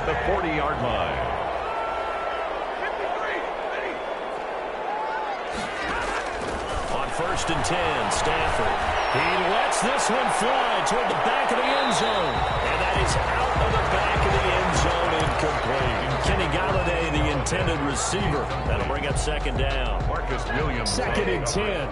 the 40-yard line. On 1st and 10, Stafford. He lets this one fly toward the back of the end zone. And that is out of the back of the end zone, incomplete. Kenny Galladay, the intended receiver. That'll bring up 2nd down. Marcus Williams. 2nd and 10.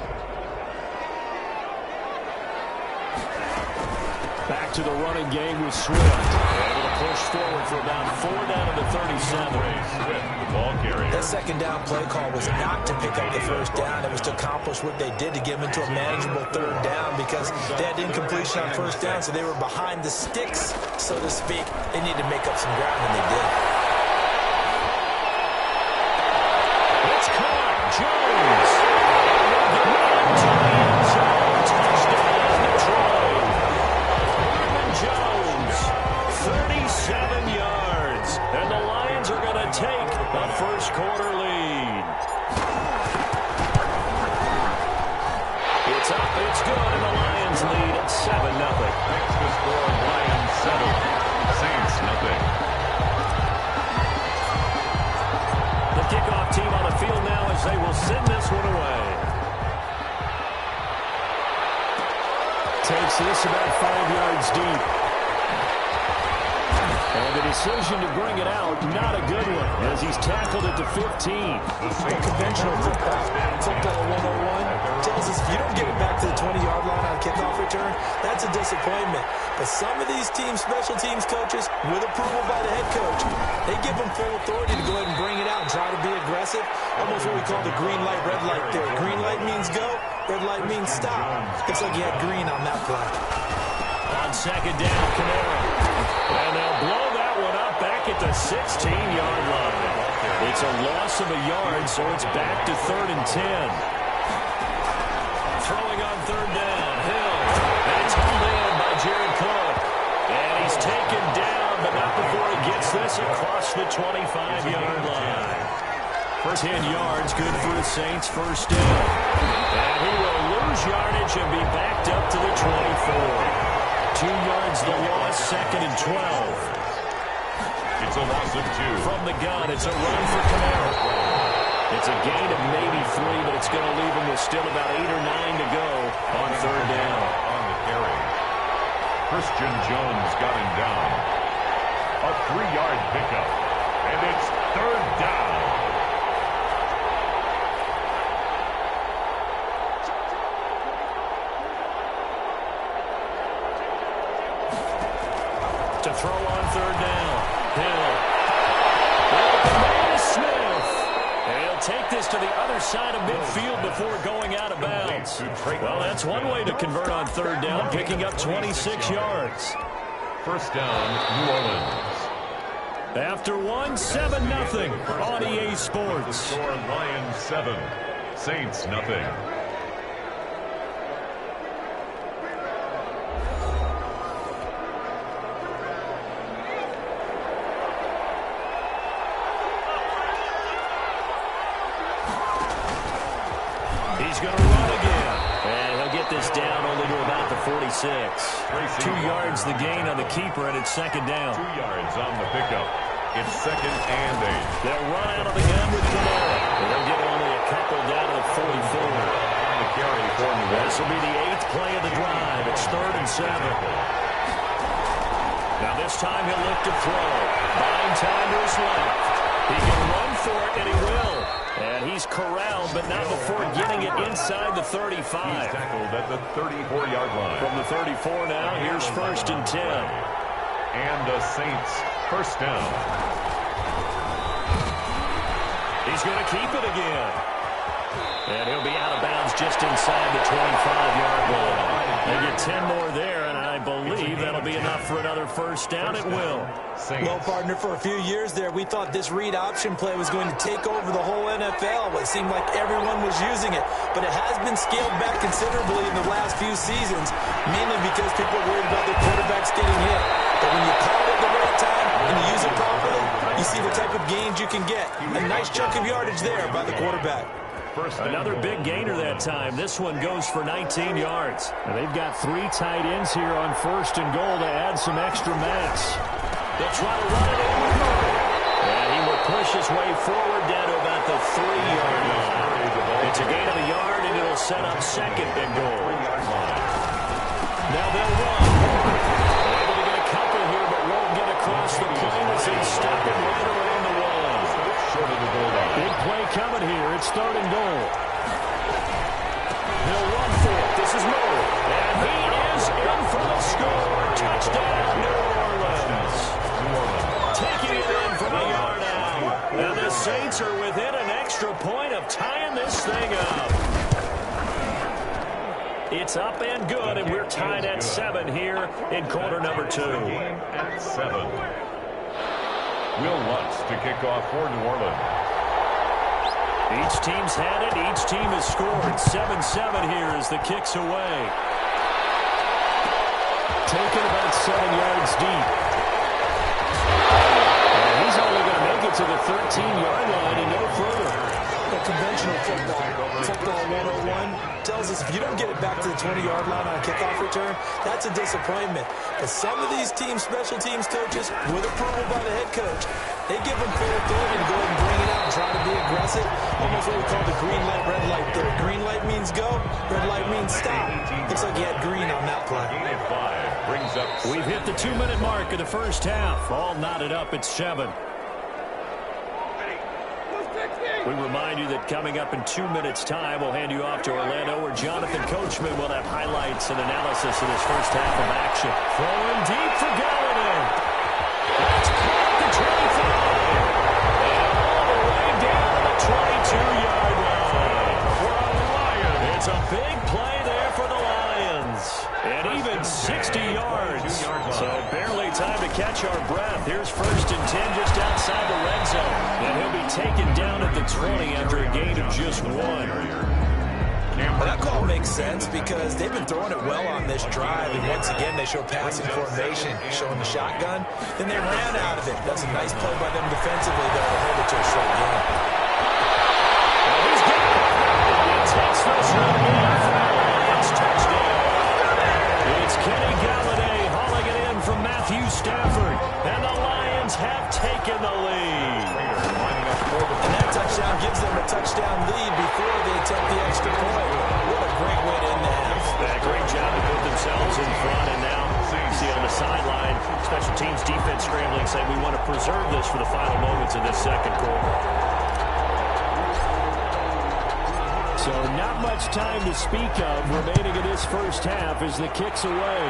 Back to the running game with Swift. Able to push forward for about 4 down to the 37. Swift, the ball carrier. That 2nd down play call was not to pick up the 1st down. It was to accomplish what they did to get them into a manageable 3rd down because they had incompletion on 1st down, so they were behind the sticks, so to speak. They needed to make up some ground, and they did. It's caught. Jones. Touchdown, Detroit. Jones, 37 yards, and the Lions are going to take a first-quarter lead. It's up, it's good, and the Lions lead 7-0. Next to score, Lions 7, Saints nothing. The kickoff team on the field now as they will send this one away. Takes this about 5 yards deep. And the decision to bring it out, not a good one, as he's tackled it to 15. Conventional football 101 tells us if you don't get it back to the 20-yard line on a kickoff return, that's a disappointment. But some of these teams, special teams coaches, with approval by the head coach, they give them full authority to go ahead and bring it out and try to be aggressive. Almost what we call the green light, red light theory. Green light means go, red light means stop. Looks like you had green on that play. On 2nd down, Kamara. And they'll blow that one up back at the 16-yard line. It's a loss of a yard, so it's back to 3rd and 10. Throwing on 3rd down, Hill. And it's hauled in by Jared Cook. And he's taken down, but not before he gets this across the 25-yard line. 10 yards, good for the Saints, 1st down. And he will lose yardage and be backed up to the 24. 2 yards the loss, 2nd and 12. It's a loss of 2. From the gun, it's a run for Kamara. It's a gain of maybe 3, but it's going to leave him with still about 8 or 9 to go on 3rd down. On the carry. Christian Jones got him down. A 3-yard pickup. And it's 3rd down. To throw on 3rd down. Hill. Well, Smith. And he'll take this to the other side of midfield before going out of bounds. Well, that's one way to convert on 3rd down, picking up 26 yards. 1st down, New Orleans. After one, 7-0 on EA Sports. Score Lions 7, Saints nothing. He's going to run again. And he'll get this down only to about the 46. 2 yards the gain on the keeper, and it's 2nd down. 2 yards on the pickup. It's 2nd and 8. They'll run out of the gun with Kamara. They'll get only a couple down to the 44. On the carry for New Orleans. This will be the 8th play of the drive. It's 3rd and 7. Now this time he'll look to throw. Buying time to his left. He can run for it, and he will. And he's corralled, but not before getting it inside the 35. He's tackled at the 34-yard line. From the 34 now, here's 1st and 10. And the Saints 1st down. He's going to keep it again. And he'll be out of bounds just inside the 25-yard line. They get 10 more there, and I believe that'll be enough for another 1st down. It will. Well, partner, for a few years there, we thought this read option play was going to take over the whole NFL. It seemed like everyone was using it, but it has been scaled back considerably in the last few seasons, mainly because people are worried about their quarterbacks getting hit. But when you call it at the right time and you use it properly, you see the type of gains you can get. A nice chunk of yardage there by the quarterback. Another big gainer that time. This one goes for 19 yards. Now they've got 3 tight ends here on 1st and goal to add some extra mass. They'll try to run it in with forward down to about the 3-yard line. It's a gain of a yard, and it'll set up second and goal. Now they'll run. They're able to get a couple here, but won't get across the plane as they stop it right around the wall. Short of the goal line. Big play coming here. It's third and goal. He'll run for it. This is Murray. And he is in for the score. Touchdown, New Orleans. Taking it in from a yard out. And the Saints are within an extra point of tying this thing up. It's up and good, and we're tied at 7 here in quarter number 2. At 7. Will Lutz to kick off for New Orleans. Each team's had it. Each team has scored. 7-7 here as the kick's away. Taken about 7 yards deep. And he's only going to make it to the 13-yard line and no further. The conventional football 101 tells us if you don't get it back to the 20-yard line on a kickoff return, that's a disappointment. But some of these special teams coaches, with approval by the head coach, they give them full authority to go ahead and bring it out and try to be aggressive. Almost what we call the green light, red light there. Green light means go, red light means stop. Looks like he had green on that play. We've hit the 2-minute mark of the first half. All knotted up at 7. We remind you that coming up in 2 minutes' time, we'll hand you off to Orlando, where Jonathan Coachman will have highlights and analysis of this first half of action. Throwing deep for Galladay. That's caught at the 25. And all the way down to the 22-yard line. For a Lion. It's a big play there for the Lions. And even 60 yards. So barely time to catch our breath. Here's first and 10 just outside the red zone. And he'll be taken down at the 20 after a gain of just 1. Well, that call makes sense because they've been throwing it well on this drive. And once again, they show passing formation, showing the shotgun. Then they ran out of it. That's a nice play by them defensively, though, to hold it to a short game. Well, he's got it. He takes this one in for the Lions touchdown. It's Kenny Galladay hauling it in from Matthew Stafford. And the Lions have taken the lead. And that touchdown gives them a touchdown lead before they attempt the extra point. What a great way to end the half. Yeah, great job to put themselves in front. And now, you see on the sideline, special teams defense scrambling, saying we want to preserve this for the final moments of this second quarter. So not much time to speak of remaining in this first half as the kick's away.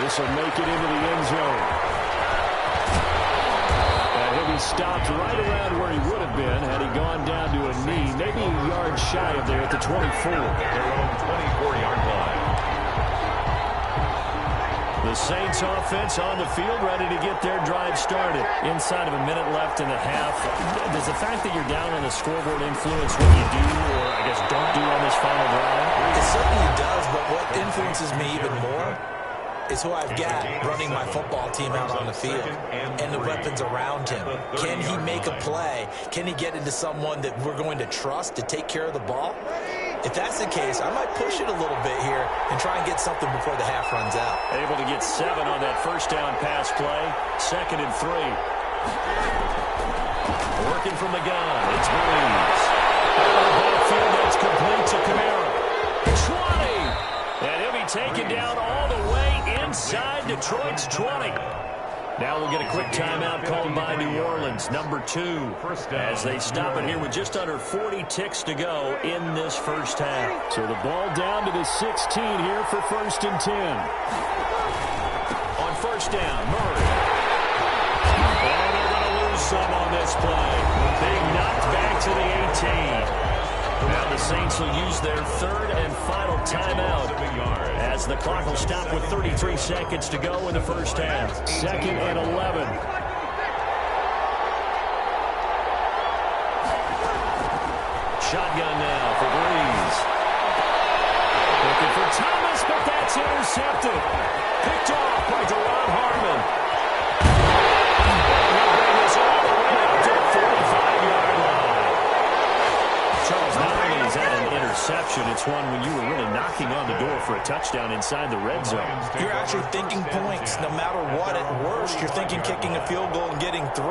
This will make it into the end zone. And he'll be stopped right around where he would have been had he gone down to a knee, maybe a yard shy of there at the 24. Their own 24-yard line. The Saints offense on the field, ready to get their drive started. Inside of a minute left in the half, does the fact that you're down on the scoreboard influence what you do, or I guess don't do on this final drive? It certainly does, but what influences me even more is who I've got running my football team out on the field and the weapons around him. Can he make a play? Can he get into someone that we're going to trust to take care of the ball? If that's the case, I might push it a little bit here and try and get something before the half runs out. Able to get 7 on that first down pass play. 2nd and 3. Working from the gun. It's Breeze. Out of the backfield, that's complete to Kamara. 20! And he'll be taken down all the way inside Detroit's 20. Now we'll get a quick timeout called by New Orleans, number 2, as they stop it here with just under 40 ticks to go in this first half. So the ball down to the 16 here for first and 10. On first down, Murray. And they're going to lose some on this play. Big knocked back to the 18. Now the Saints will use their 3rd and final timeout as the clock will stop with 33 seconds to go in the first half. 2nd and 11. Shotgun now for Breeze. Looking for Thomas, but that's intercepted. Picked off by Deron Harmon. And he'll bring this all the way up to the 45-yard line. Charles, not only is that an interception, it's one when you were really not knocking on the door for a touchdown inside the red zone. You're actually thinking points. No matter what, at worst, you're thinking kicking a field goal and getting 3.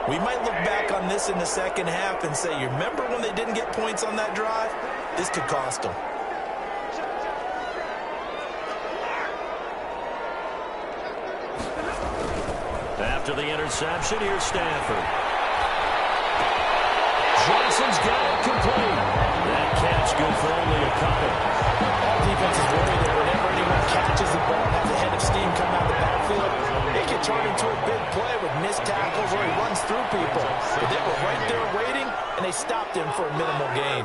We might look back on this in the second half and say, you remember when they didn't get points on that drive? This could cost them. After the interception, here's Stafford. Johnson's got it complete. That catch good for only a couple. All defenses worry that whenever anyone catches the ball and has a head of steam come out of the backfield, it can turn into a big play with missed tackles or he runs through people. But they were right there waiting, and they stopped him for a minimal gain.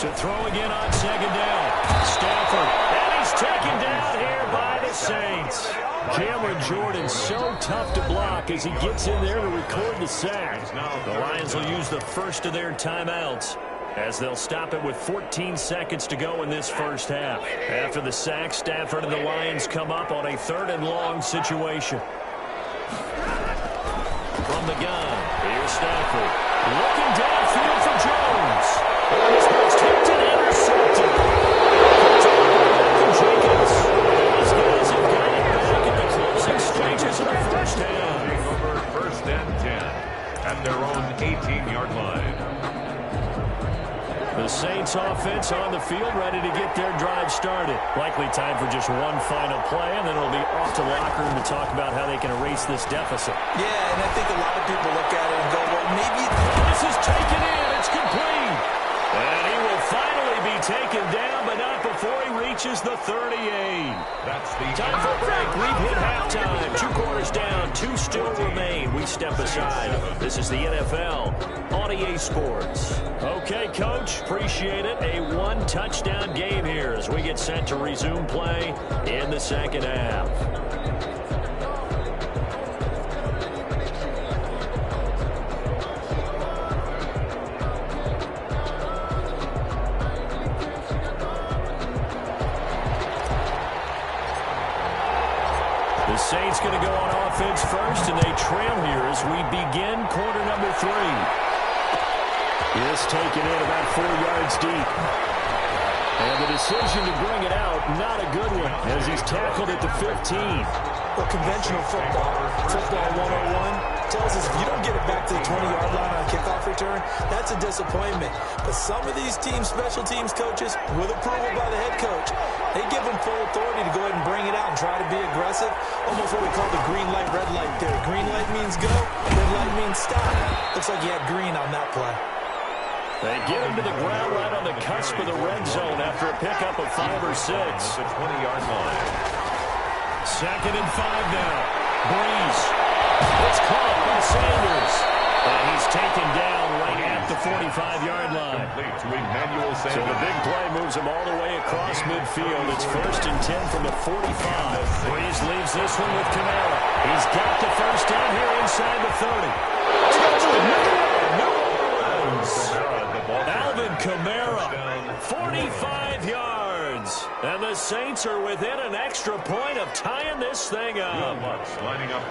To throw again on second down. Stafford, and he's taken down here by the Saints. Cameron Jordan so tough to block as he gets in there to record the sack. The Lions will use the first of their timeouts as they'll stop it with 14 seconds to go in this first half. After the sack, Stafford and the Lions come up on a 3rd and long situation. From the gun, here's Stafford. Looking downfield for Jones. And this one's tipped and intercepted. Jenkins. These guys have got it back at the closing stages of the first half. Over 1st and 10 at their own 18-yard line. The Saints offense on the field, ready to get their drive started. Likely time for just one final play, and then it'll be off to the locker room to talk about how they can erase this deficit. Yeah, and I think a lot of people look at it and go, well, maybe this is taken in. It's complete. And he will finally be taken down, but not before he reaches the 38. That's the time for a break. We've hit halftime. 2 quarters down. 2 still remain. We step aside. This is the NFL on EA Sports. Okay, Coach. Appreciate it. A 1-touchdown game here as we get set to resume play in the second half. The Saints going to go on offense first, and they trail here as we begin quarter number 3. This taken in about 4 yards deep. And the decision to bring it out, not a good one, as he's tackled at the 15. Well, conventional football 101, tells us if you don't get it back to the 20-yard line on a kickoff return, that's a disappointment. But some of these special teams coaches, with approval by the head coach, they give them full authority to go ahead and bring it out and try to be aggressive. Almost what we call the green light, red light theory. Green light means go, red light means stop. Looks like you had green on that play. They get him to the ground right on the cusp of the red zone after a pickup of 5 or 6. The 20-yard line. 2nd and 5 now. Breeze. It's caught by Sanders. And he's taken down right at the 45-yard line. So the big play moves him all the way across midfield. It's 1st and 10 from the 45. Breeze leaves this one with Kamara. He's got the first down here inside the 30. Alvin Kamara, 45 yards. And the Saints are within an extra point of tying this thing up.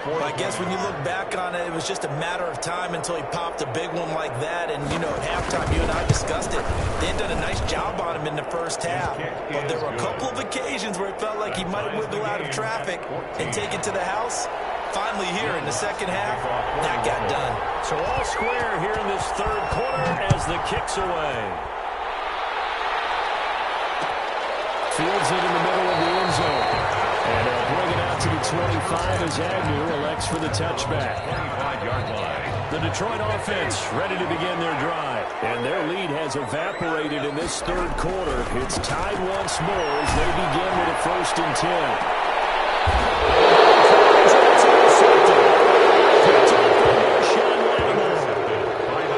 Well, I guess when you look back on it, it was just a matter of time until he popped a big one like that. And, you know, at halftime, you and I discussed it. They had done a nice job on him in the first half. But there were a couple of occasions where it felt like he might wiggle out of traffic and take it to the house. Finally here in the second half, that got done. So all square here in this 3rd quarter as the kick's away. Fields it in the middle of the end zone. And they'll bring it out to the 25 as Agnew elects for the touchback. 25-yard line. The Detroit offense ready to begin their drive. And their lead has evaporated in this 3rd quarter. It's tied once more as they begin with a 1st and 10.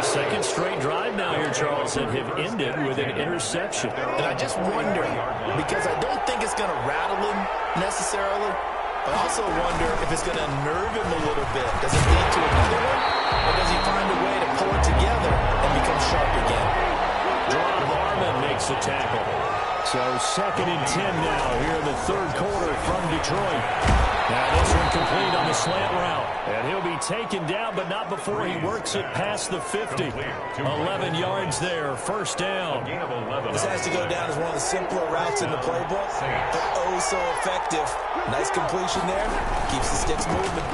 Second straight drive now here, Charles, and have ended with an interception. And I just wonder, because I don't think it's going to rattle him necessarily, but I also wonder if it's going to nerve him a little bit. Does it lead to another one, or does he find a way to pull it together and become sharp again? John Harmon makes the tackle. So 2nd and 10 now here in the 3rd quarter from Detroit. Now this one complete on the slant route. And he'll be taken down, but not before he works it past the 50. 11 yards there, first down. This has to go down as one of the simpler routes in the playbook, but oh so effective. Nice completion there. Keeps the sticks moving.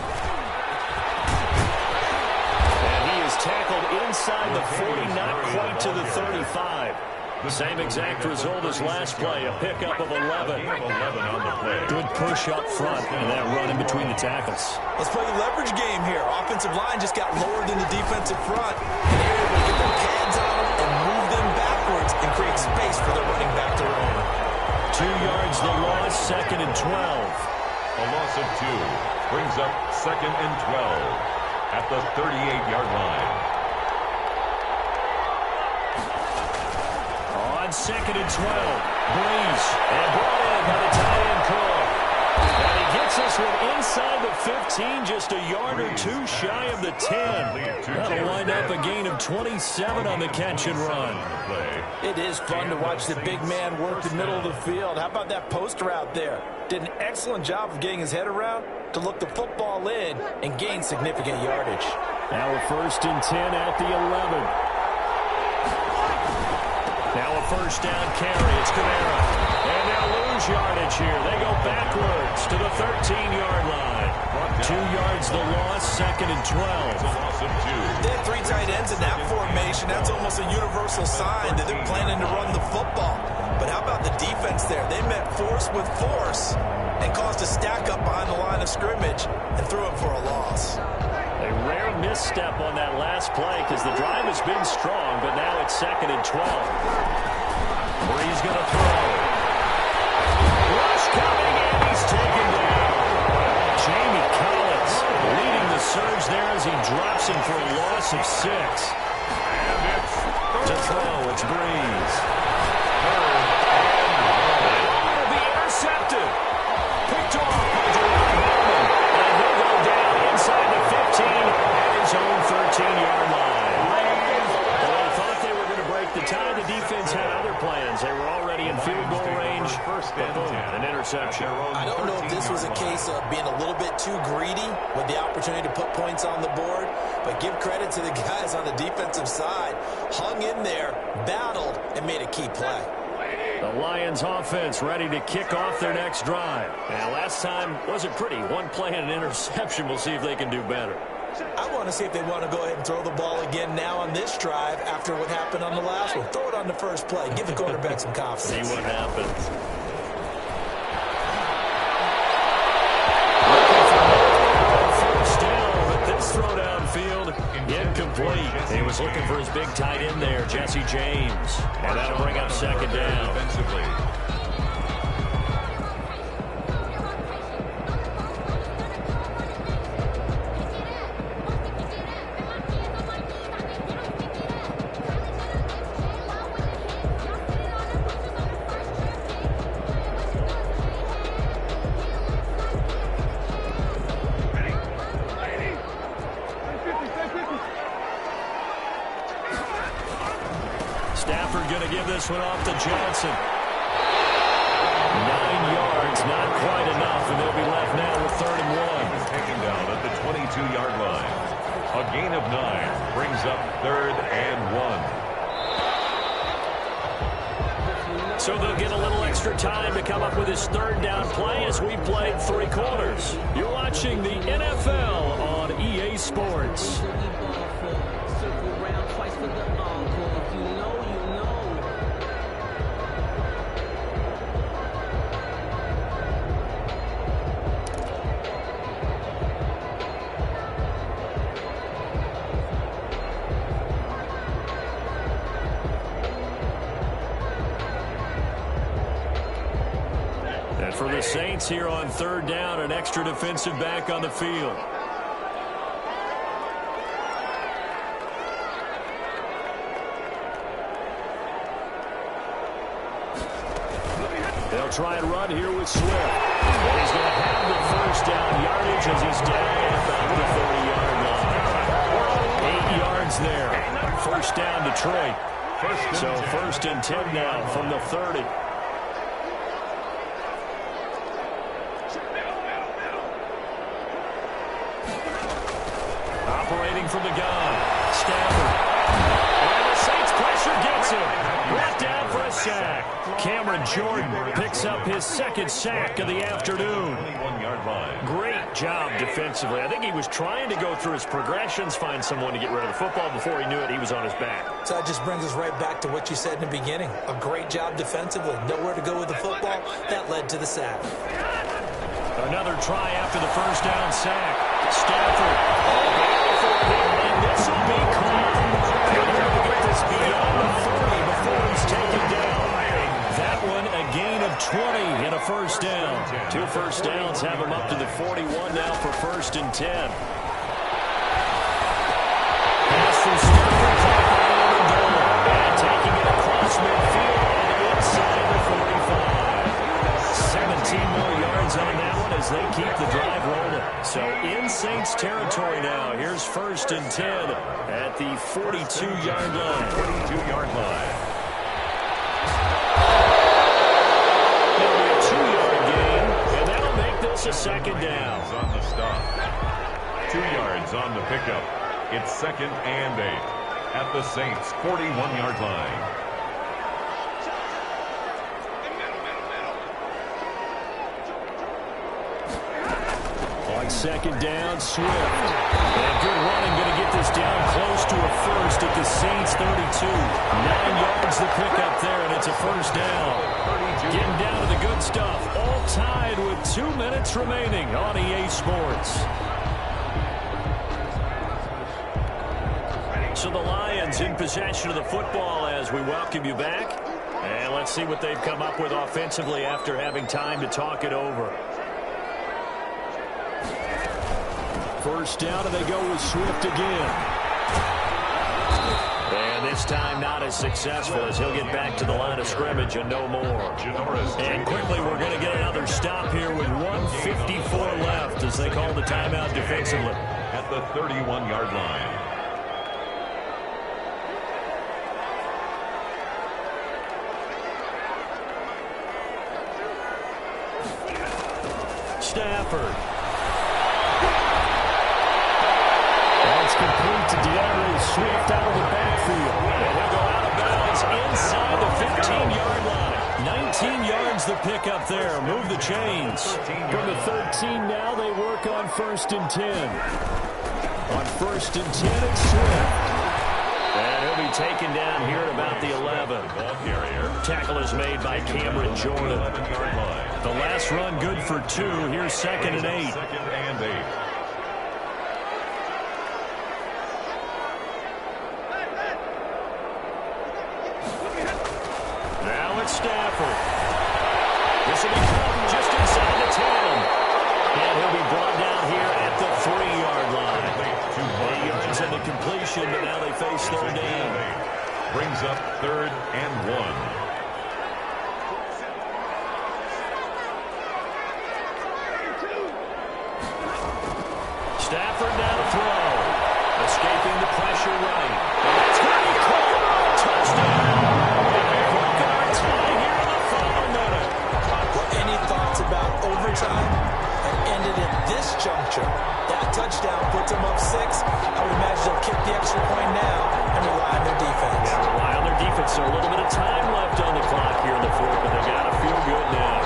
And he is tackled inside the 40, not quite to the 35. The same exact result as last play, a pickup of 11. Good push up front, and that run in between the tackles. Let's play the leverage game here. Offensive line just got lowered in the defensive front, and they're able to get their pads on them and move them backwards and create space for their running back to run. 2 yards the loss, 2nd and 12. A loss of 2 brings up 2nd and 12 at the 38-yard line. On 2nd and 12, Breeze, and brought in by the tight end Cook. And he gets us with inside the 15, just a yard or 2 shy of the 10. That'll wind up a gain of 27 on the catch and run. It is fun to watch the big man work the middle of the field. How about that post route there? Did an excellent job of getting his head around to look the football in and gain significant yardage. Now a 1st and 10 at the 11. Now a first down carry. It's Kamara. And they'll lose yardage here. They go backwards to the 13-yard line. 2 yards the loss, 2nd and 12. They had 3 tight ends in that formation. That's almost a universal sign that they're planning to run the football. But how about the defense there? They met force with force and caused a stack up behind the line of scrimmage and threw him for a loss. A rare misstep on that last play because the drive has been strong, but now it's 2nd and 12. Breeze going to throw. Rush coming, and he's taken down. Jamie Collins leading the surge there as he drops him for a loss of 6. To throw, it's Breeze. It'll be intercepted. Picked off by Jerome Bowman. And he'll go down inside the 15 at his own 13-yard line. Well, they thought they were going to break the tie. The defense had other plans. They were already in field goal range. But boom, an interception. I don't know if this was a case of being a little bit too greedy with the opportunity to put points on the board, but give credit to the guys on the defensive side. Hung in there, battled, and made a key play. The Lions offense ready to kick off their next drive. Now, last time wasn't pretty. 1 play and an interception. We'll see if they can do better. I want to see if they want to go ahead and throw the ball again now on this drive after what happened on the last one. Throw it on the first play. Give the quarterback some confidence. See what happens. First down, but this throw downfield incomplete. He was looking for his big tight end there, Jesse James. And that'll bring up 2nd down. Stafford going to give this one off to Johnson. 9 yards, not quite enough, and they'll be left now with 3rd and 1. Taken down at the 22-yard line. A gain of 9 brings up 3rd and 1. So they'll get a little extra time to come up with his 3rd down play as we played 3 quarters. You're watching the NFL on EA Sports. For the Saints here on 3rd down, an extra defensive back on the field. They'll try and run here with Swift. And he's going to have the first down yardage as he's down at about the 40-yard line. 8 yards there. First down, Detroit. So 1st and 10 now from the 30. Operating from the gun. Stafford. And the Saints pressure gets him. Brought down for a sack. Cameron Jordan picks up his second sack of the afternoon. 21-yard line. Great job defensively. I think he was trying to go through his progressions, find someone to get rid of the football. Before he knew it, he was on his back. So that just brings us right back to what you said in the beginning. A great job defensively. Nowhere to go with the football. That led to the sack. Another try after the first down sack. Stafford. And this will be caught. They're going to get this beyond the 30 before he's taken down. That one a gain of 20 and a first down. 2 first downs have him up to the 41 now for 1st and 10. Pass from Stafford. And taking it across midfield and inside the 45. 17 more yards on that one as they keep the drive rolling. So in Saints territory now. Here's 1st and 10 at the 42-yard line. 42-yard line. It'll be a 2-yard gain, and that'll make this a 2nd down. On the stop. 2 yards on the pickup. It's 2nd and 8 at the Saints' 41-yard line. On 2nd down, Swift. And good running, going to get this down close to a first at the Saints' 32. 9 yards the pickup there, and it's a first down. Getting down to the good stuff. All tied with 2 minutes remaining on EA Sports. So the Lions in possession of the football as we welcome you back. And let's see what they've come up with offensively after having time to talk it over. First down, and they go with Swift again. And this time not as successful as he'll get back to the line of scrimmage and no more. And quickly we're going to get another stop here with 1:54 left as they call the timeout defensively. At the 31-yard line. Stafford. That's complete to DeAndre Swift out of the backfield. And he'll go out of bounds inside the 15-yard line. 19 yards the pickup there. Move the chains. From the 13 now, they work on 1st and 10. On 1st and 10, it's Swift. And he'll be taken down here at about the 11. Tackle is made by Cameron Jordan. The last run good for 2. Here's 2nd and 8. 2nd and 8. Now it's Stafford. This will be caught just inside the 10. And he'll be brought down here at the 3-yard line. 8 yards on the completion, but now they face 3rd down. Brings up 3rd and 1. Stafford now to throw. Escaping the pressure right. And that's where he caught. Touchdown. Quick guard tie here in the final minute. Well, any thoughts about overtime? It ended at this juncture. That touchdown puts them up 6. I would imagine they'll kick the extra point now and rely on their defense. Yeah, rely on their defense. So a little bit of time left on the clock here in the 4th, but they got to feel good now.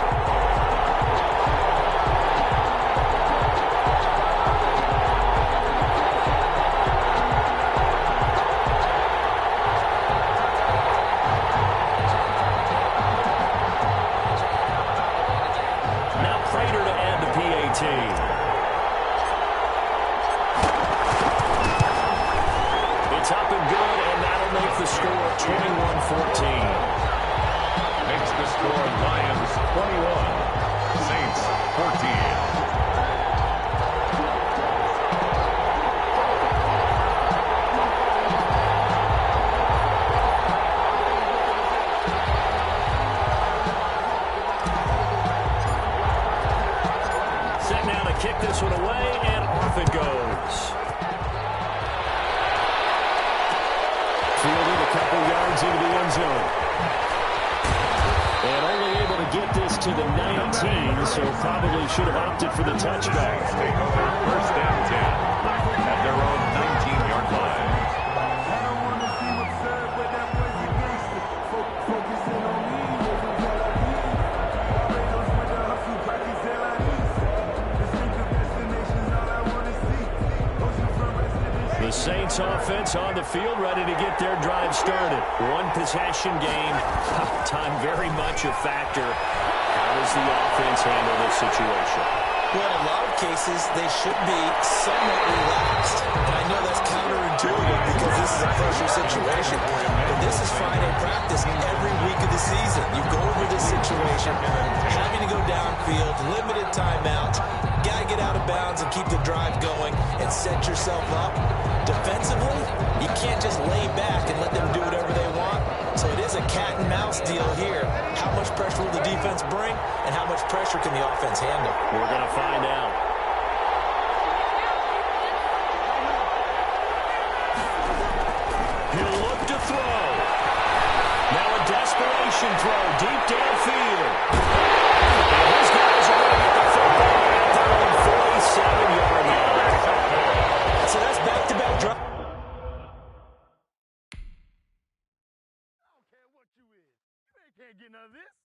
It's up and good, and that'll make the score 21-14. Makes the score Lions 21, Saints 14. Set now to kick this one away, and off it goes. Fielded a couple yards into the end zone. And only able to get this to the 19, so probably should have opted for the touchback. First down 10 at their own 19. The Saints offense on the field, ready to get their drive started. One possession game. Time very much a factor. How does the offense handle this situation? Well, in a lot of cases, they should be somewhat relaxed. And I know that's counterintuitive because this is a pressure situation. But this is Friday practice every week of the season. You go over this situation, having to go downfield, limited timeouts, got to get out of bounds and keep the drive going and set yourself up. Defensively, you can't just lay back and let them do whatever they want. So it is a cat and mouse deal here. How much pressure will the defense bring, and how much pressure can the offense handle? We're going to find out. He'll look to throw. Now a desperation throw deep downfield. And his guys are going to get the football at their own 47-yard line. So that's back-to-back drive. Can't get none of this.